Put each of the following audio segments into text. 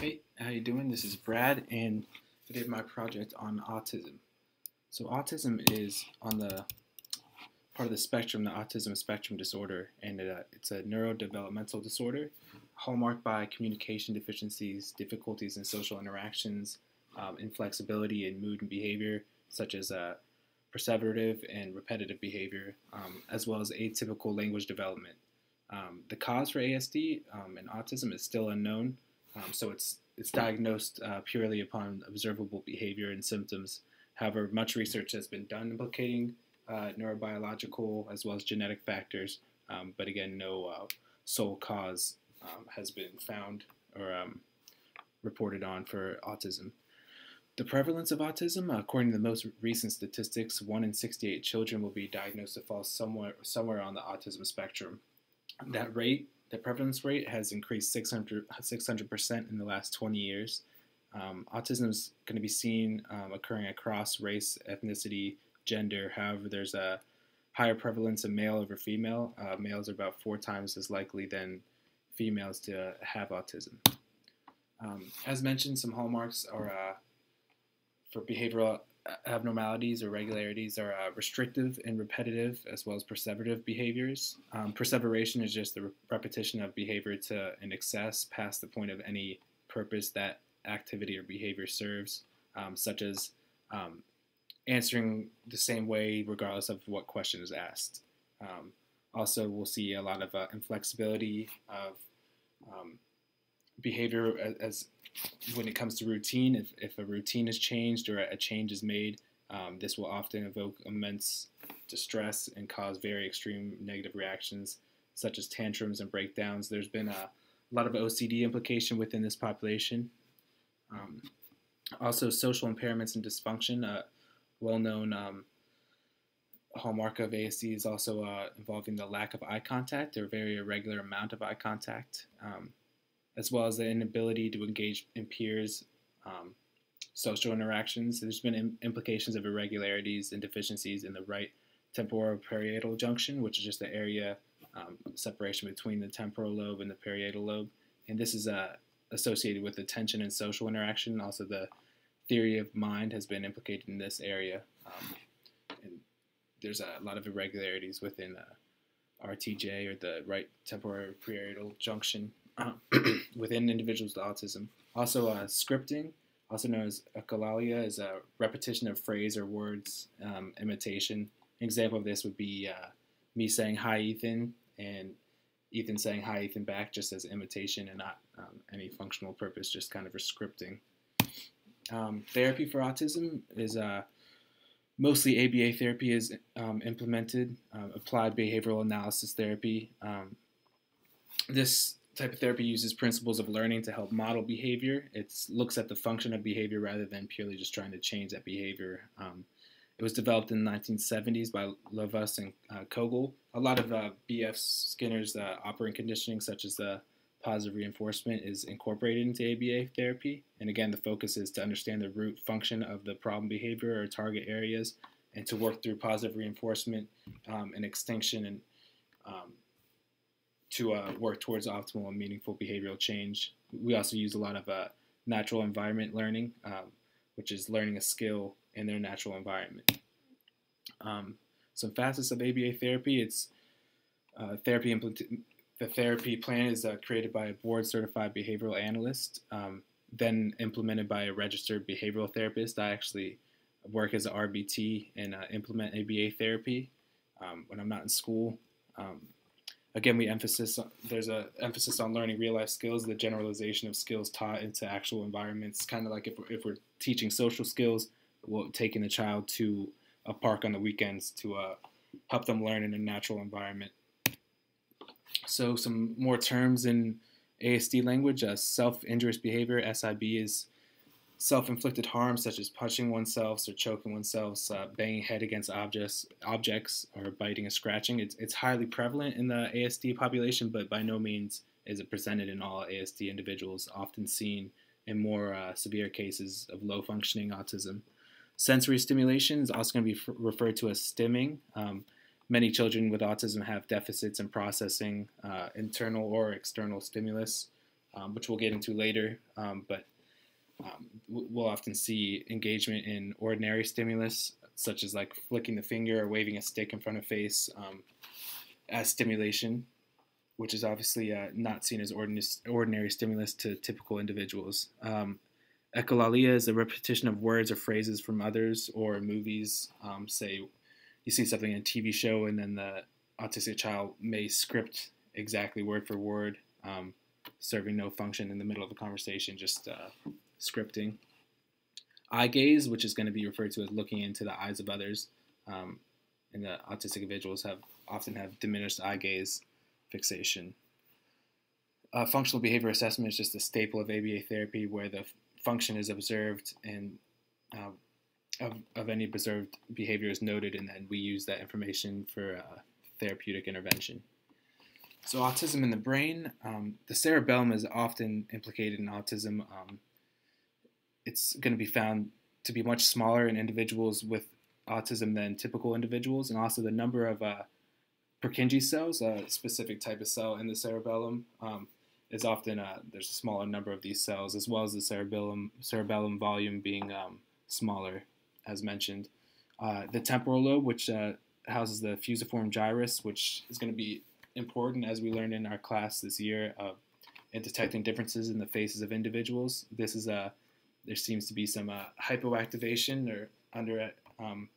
Hey, how you doing? This is Brad, and I did my project on autism. So autism is on the part of the spectrum, the autism spectrum disorder, and it's a neurodevelopmental disorder hallmarked by communication deficiencies, difficulties in social interactions, inflexibility in mood and behavior, such as perseverative and repetitive behavior, as well as atypical language development. The cause for ASD and autism is still unknown, so it's diagnosed purely upon observable behavior and symptoms. However, much research has been done implicating neurobiological as well as genetic factors, but again, no sole cause has been found or reported on for autism. The prevalence of autism, according to the most recent statistics, 1 in 68 children will be diagnosed to fall somewhere on the autism spectrum. The prevalence rate has increased 600% in the last 20 years. Autism is going to be seen occurring across race, ethnicity, gender. However, there's a higher prevalence of male over female. Males are about 4 times as likely than females to have autism. As mentioned, some hallmarks are for behavioral abnormalities or irregularities are restrictive and repetitive, as well as perseverative behaviors. Perseveration is just the repetition of behavior to an excess past the point of any purpose that activity or behavior serves, such as answering the same way regardless of what question is asked. Also, we'll see a lot of inflexibility of behavior as when it comes to routine. If a routine is changed or a change is made, this will often evoke immense distress and cause very extreme negative reactions, such as tantrums and breakdowns. There's been a lot of OCD implication within this population. Also, social impairments and dysfunction. A well-known hallmark of ASD is also involving the lack of eye contact or very irregular amount of eye contact, as well as the inability to engage in peers, social interactions. There's been implications of irregularities and deficiencies in the right temporoparietal junction, which is just the area separation between the temporal lobe and the parietal lobe. And this is associated with attention and social interaction. Also, the theory of mind has been implicated in this area. And there's a lot of irregularities within RTJ, or the right temporoparietal junction, within individuals with autism. Also, scripting, also known as echolalia, is a repetition of phrase or words imitation. An example of this would be me saying "Hi, Ethan," and Ethan saying "Hi, Ethan" back, just as imitation and not any functional purpose, just kind of for scripting. Therapy for autism is mostly ABA therapy is implemented, applied behavioral analysis therapy. This type of therapy uses principles of learning to help model behavior. It looks at the function of behavior rather than purely just trying to change that behavior. It was developed in the 1970s by Lovas and Kogel. A lot of B.F. Skinner's operant conditioning, such as the positive reinforcement, is incorporated into ABA therapy. And again, the focus is to understand the root function of the problem behavior or target areas, and to work through positive reinforcement and extinction, and to work towards optimal and meaningful behavioral change. We also use a lot of natural environment learning, which is learning a skill in their natural environment. Some facets of ABA therapy: it's the therapy plan is created by a board-certified behavioral analyst, then implemented by a registered behavioral therapist. I actually work as an RBT and implement ABA therapy when I'm not in school. Again, there's an emphasis on learning real-life skills, the generalization of skills taught into actual environments. Kind of like if we're teaching social skills, we're taking the child to a park on the weekends to help them learn in a natural environment. So some more terms in ASD language: self-injurious behavior, SIB, is self-inflicted harm such as punching oneself or choking oneself, banging head against objects, or biting and scratching. It's highly prevalent in the ASD population, but by no means is it presented in all ASD individuals, often seen in more severe cases of low-functioning autism. Sensory stimulation is also going to be referred to as stimming. Many children with autism have deficits in processing internal or external stimulus. which we'll get into later, but we'll often see engagement in ordinary stimulus, such as like flicking the finger or waving a stick in front of face as stimulation, which is obviously not seen as ordinary stimulus to typical individuals. Echolalia is a repetition of words or phrases from others or movies. Say you see something in a TV show and then the autistic child may script exactly word for word, serving no function in the middle of a conversation, just scripting. Eye gaze, which is going to be referred to as looking into the eyes of others, and the autistic individuals often have diminished eye gaze fixation. Functional behavior assessment is just a staple of ABA therapy where the function is observed and of any observed behavior is noted, and then we use that information for therapeutic intervention. So autism in the brain, the cerebellum is often implicated in autism. It's going to be found to be much smaller in individuals with autism than typical individuals, and also the number of Purkinje cells, a specific type of cell in the cerebellum, is often there's a smaller number of these cells, as well as the cerebellum volume being smaller, as mentioned. The temporal lobe, which houses the fusiform gyrus, which is going to be important, as we learned in our class this year, in detecting differences in the faces of individuals. There seems to be some hypoactivation or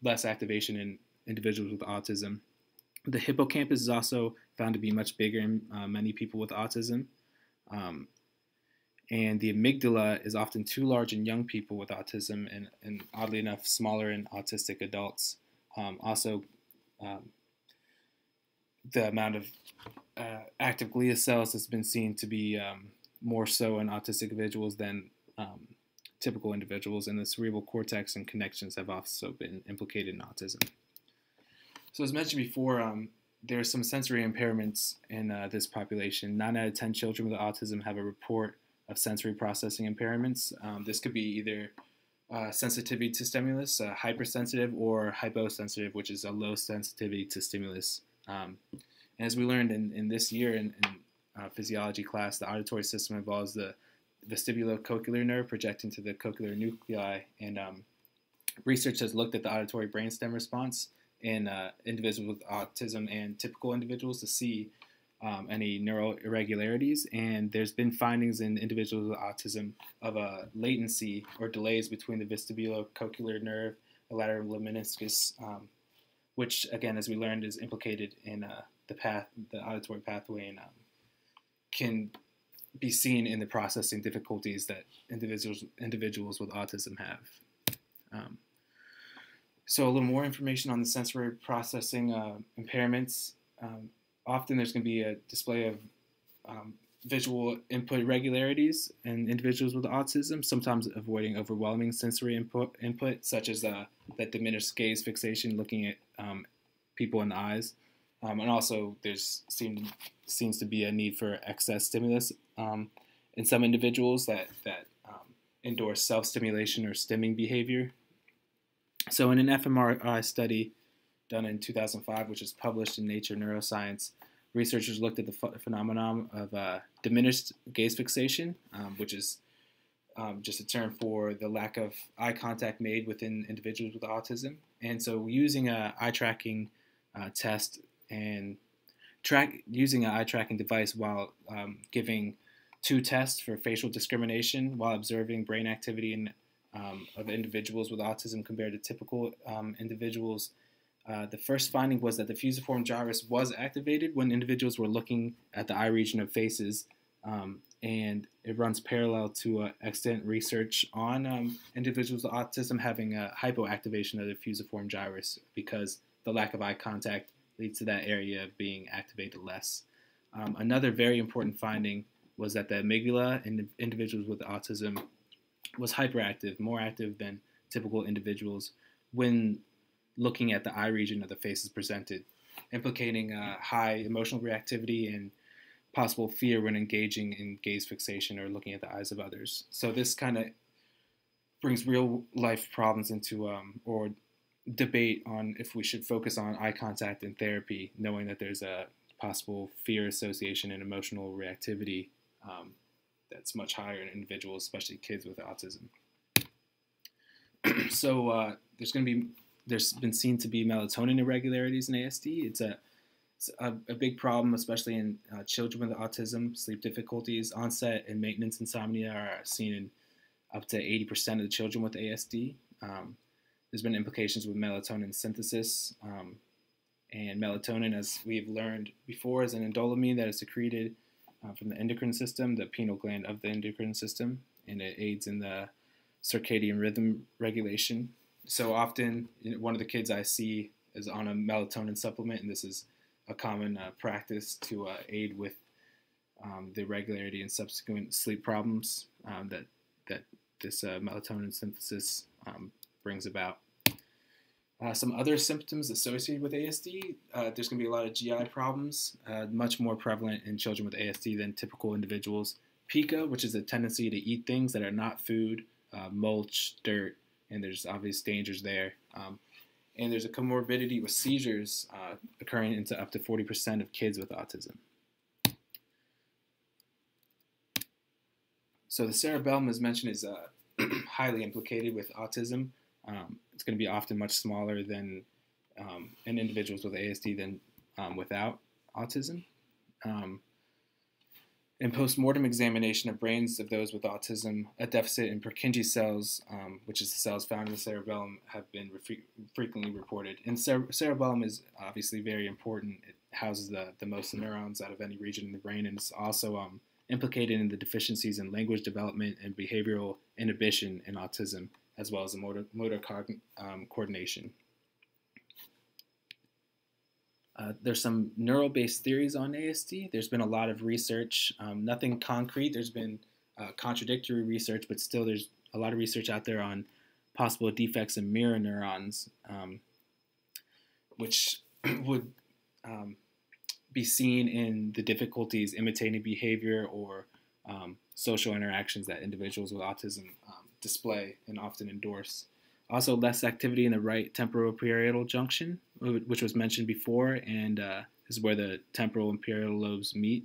less activation in individuals with autism. The hippocampus is also found to be much bigger in many people with autism. And the amygdala is often too large in young people with autism and oddly enough, smaller in autistic adults. The amount of active glia cells has been seen to be more so in autistic individuals than typical individuals, and the cerebral cortex and connections have also been implicated in autism. So as mentioned before, there are some sensory impairments in this population. 9 out of 10 children with autism have a report of sensory processing impairments. This could be either sensitivity to stimulus, hypersensitive, or hyposensitive, which is a low sensitivity to stimulus. And as we learned in this year in physiology class, the auditory system involves the vestibulocochlear nerve projecting to the cochlear nuclei, and research has looked at the auditory brainstem response in individuals with autism and typical individuals to see any neural irregularities, and there's been findings in individuals with autism of a latency or delays between the vestibulocochlear nerve, the lateral lemniscus, which again, as we learned, is implicated in the auditory pathway, and can be seen in the processing difficulties that individuals with autism have. So a little more information on the sensory processing impairments. Often there's going to be a display of visual input irregularities in individuals with autism, sometimes avoiding overwhelming sensory input such as that diminished gaze fixation, looking at people in the eyes. And also there's seems to be a need for excess stimulus in some individuals that endorse self-stimulation or stimming behavior. So in an fMRI study done in 2005, which was published in Nature Neuroscience, researchers looked at the phenomenon of diminished gaze fixation, which is just a term for the lack of eye contact made within individuals with autism. And so using an eye tracking test and using an eye tracking device while giving 2 tests for facial discrimination while observing brain activity of individuals with autism compared to typical individuals. The first finding was that the fusiform gyrus was activated when individuals were looking at the eye region of faces, and it runs parallel to extant research on individuals with autism having a hypoactivation of the fusiform gyrus because the lack of eye contact leads to that area being activated less. Another very important finding was that the amygdala in individuals with autism was hyperactive, more active than typical individuals when looking at the eye region of the faces presented, implicating high emotional reactivity and possible fear when engaging in gaze fixation or looking at the eyes of others. So this kind of brings real life problems into or debate on if we should focus on eye contact in therapy, knowing that there's a possible fear association and emotional reactivity that's much higher in individuals, especially kids with autism. So there's been seen to be melatonin irregularities in ASD. It's a big problem, especially in children with autism. Sleep difficulties, onset, and maintenance insomnia are seen in up to 80% of the children with ASD. There's been implications with melatonin synthesis. And melatonin, as we've learned before, is an indolamine that is secreted from the endocrine system, the pineal gland of the endocrine system, and it aids in the circadian rhythm regulation. So often, one of the kids I see is on a melatonin supplement, and this is a common practice to aid with the irregularity and subsequent sleep problems that this melatonin synthesis brings about. Some other symptoms associated with ASD, there's going to be a lot of GI problems, much more prevalent in children with ASD than typical individuals. Pica, which is a tendency to eat things that are not food, mulch, dirt, and there's obvious dangers there. And there's a comorbidity with seizures occurring into up to 40% of kids with autism. So the cerebellum, as mentioned, is highly implicated with autism. It's going to be often much smaller than in individuals with ASD than without autism. In post-mortem examination of brains of those with autism, a deficit in Purkinje cells, which is the cells found in the cerebellum, have been frequently reported. And cerebellum is obviously very important. It houses the most neurons out of any region in the brain, and it's also implicated in the deficiencies in language development and behavioral inhibition in autism, as well as the motor coordination. There's some neural-based theories on ASD. There's been a lot of research, nothing concrete. There's been contradictory research, but still there's a lot of research out there on possible defects in mirror neurons, which would be seen in the difficulties imitating behavior or social interactions that individuals with autism display and often endorse. Also, less activity in the right temporoparietal junction, which was mentioned before, and is where the temporal and parietal lobes meet.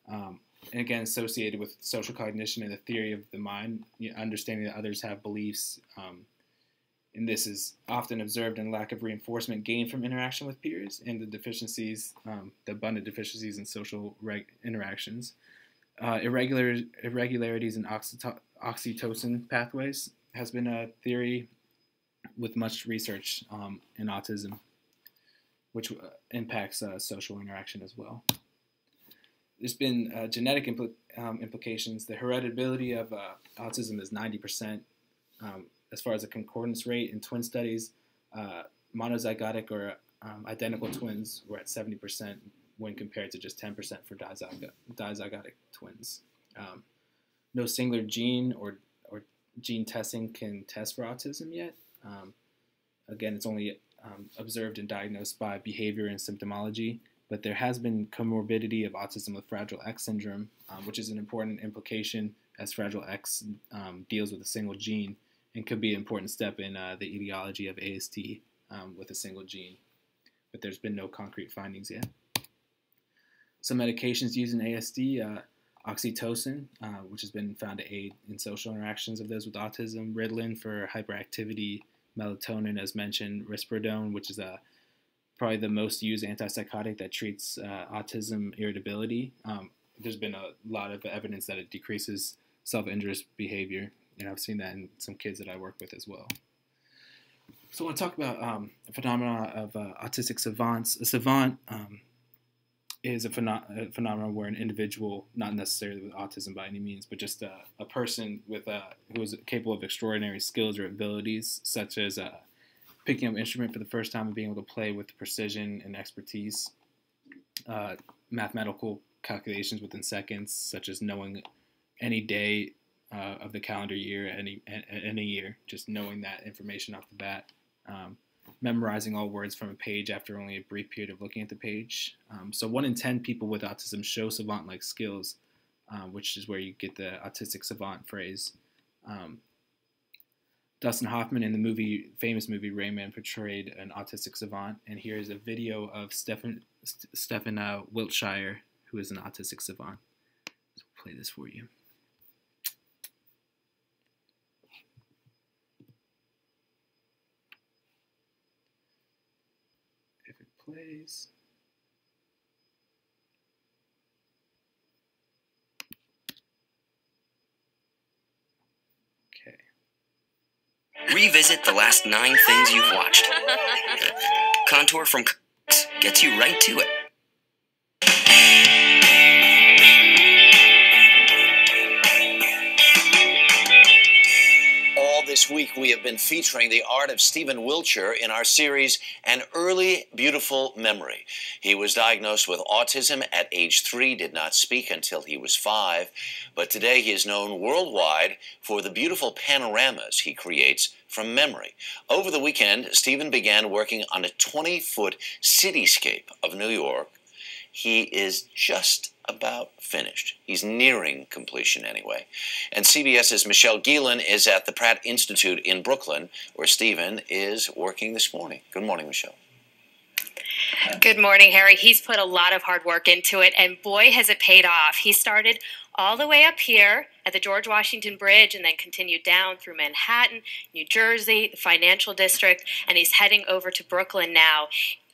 And again, associated with social cognition and the theory of the mind, understanding that others have beliefs. And this is often observed in lack of reinforcement gained from interaction with peers and the deficiencies, the abundant deficiencies in social interactions. Irregularities in oxytocin pathways has been a theory with much research in autism, which impacts social interaction as well. There's been genetic implications. The heritability of autism is 90%. As far as the concordance rate in twin studies, monozygotic or identical twins were at 70% when compared to just 10% for dizygotic twins. No singular gene or gene testing can test for autism yet. Again, it's only observed and diagnosed by behavior and symptomology, but there has been comorbidity of autism with Fragile X syndrome, which is an important implication as Fragile X deals with a single gene and could be an important step in the etiology of ASD with a single gene. But there's been no concrete findings yet. Some medications used in ASD, oxytocin, which has been found to aid in social interactions of those with autism, Ritalin for hyperactivity, melatonin, as mentioned, risperidone, which is probably the most used antipsychotic that treats autism irritability. There's been a lot of evidence that it decreases self-injurious behavior, and I've seen that in some kids that I work with as well. So I want to talk about the phenomena of autistic savants. A savant is a phenomenon where an individual, not necessarily with autism by any means, but just a person with who is capable of extraordinary skills or abilities, such as picking up an instrument for the first time and being able to play with precision and expertise, mathematical calculations within seconds, such as knowing any day of the calendar year, any year, just knowing that information off the bat. Memorizing all words from a page after only a brief period of looking at the page. So 1 in 10 people with autism show savant-like skills, which is where you get the autistic savant phrase. Dustin Hoffman in the famous movie Rayman portrayed an autistic savant, and here is a video of Stephen Wiltshire, who is an autistic savant. So I'll play this for you. plays. Okay. Revisit the last 9 things you've watched. Contour from gets you right to it. All this week we have been featuring the art of Stephen Wiltshire in our series, An Early Beautiful Memory. He was diagnosed with autism at age 3, did not speak until he was 5, but today he is known worldwide for the beautiful panoramas he creates from memory. Over the weekend, Stephen began working on a 20-foot cityscape of New York. He is just about finished. He's nearing completion anyway. And CBS's Michelle Geelan is at the Pratt Institute in Brooklyn, where Stephen is working this morning. Good morning, Michelle. Good morning, Harry. He's put a lot of hard work into it, and boy, has it paid off. He started all the way up here at the George Washington Bridge and then continued down through Manhattan, New Jersey, the financial district, and he's heading over to Brooklyn now.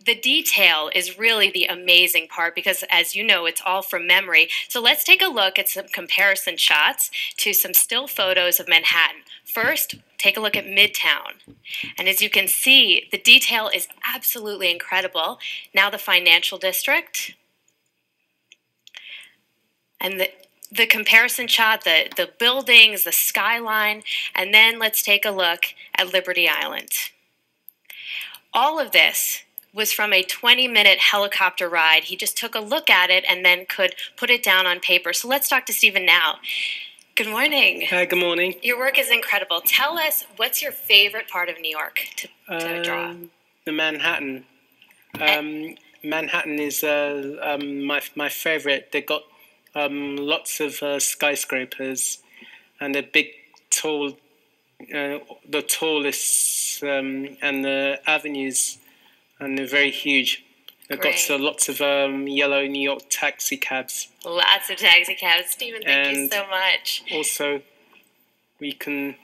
The detail is really the amazing part because, as you know, it's all from memory. So let's take a look at some comparison shots to some still photos of Manhattan. First, take a look at Midtown. And as you can see, the detail is absolutely incredible. Now the financial district. And the comparison shot, the buildings, the skyline. And then let's take a look at Liberty Island. All of this was from a 20-minute helicopter ride. He just took a look at it and then could put it down on paper. So let's talk to Stephen now. Good morning. Hi, good morning. Your work is incredible. Tell us, what's your favorite part of New York to draw? The Manhattan. Manhattan is my favorite. They got lots of skyscrapers and the big, tall, the tallest, and the avenues, and they're very huge. They've got lots of yellow New York taxi cabs. Lots of taxi cabs. Stephen, thank you so much. Also, we can...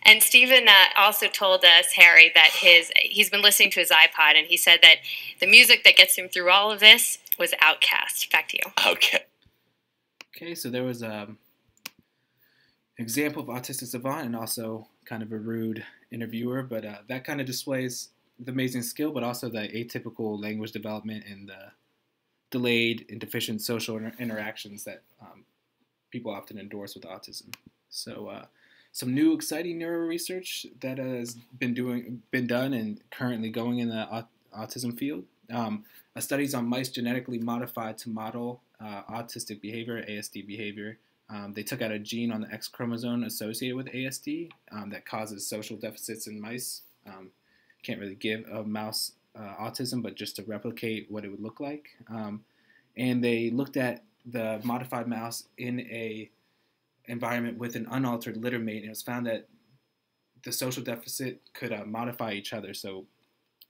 And Stephen also told us, Harry, that he's been listening to his iPod, and he said that the music that gets him through all of this was Outkast. Back to you. Okay. Okay, so there was an example of autistic savant and also kind of a rude interviewer, but that kind of displays the amazing skill, but also the atypical language development and the delayed and deficient social interactions that people often endorse with autism. So some new exciting neuro research that has been done and currently going in the autism field. Studies on mice genetically modified to model autistic behavior, ASD behavior. They took out a gene on the X chromosome associated with ASD that causes social deficits in mice. Can't really give a mouse autism, but just to replicate what it would look like. And they looked at the modified mouse in a environment with an unaltered litter mate, and it was found that the social deficit could modify each other. So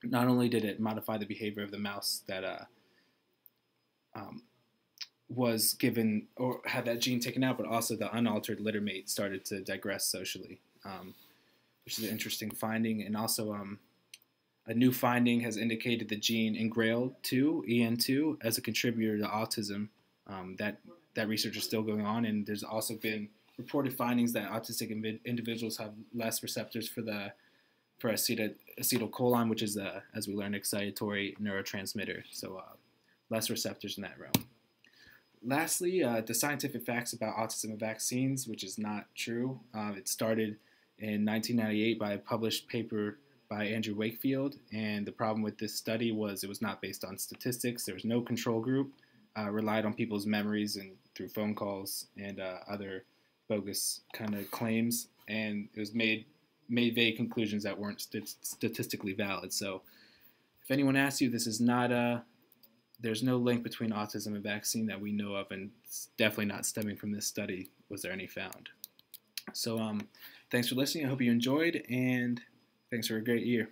not only did it modify the behavior of the mouse that was given or had that gene taken out, but also the unaltered litter mate started to digress socially, which is an interesting finding. And also a new finding has indicated the gene Engrail2, EN2, as a contributor to autism. That research is still going on, and there's also been reported findings that autistic individuals have less receptors for acetylcholine, which is, as we learned, excitatory neurotransmitter. So less receptors in that realm. Lastly, the scientific facts about autism and vaccines, which is not true. It started in 1998 by a published paper by Andrew Wakefield, and the problem with this study was it was not based on statistics. There was no control group, relied on people's memories and through phone calls and other bogus kind of claims, and it was made vague conclusions that weren't statistically valid. So if anyone asks you, this is not there's no link between autism and vaccine that we know of, and it's definitely not stemming from this study was there any found. So thanks for listening. I hope you enjoyed, and thanks for a great year.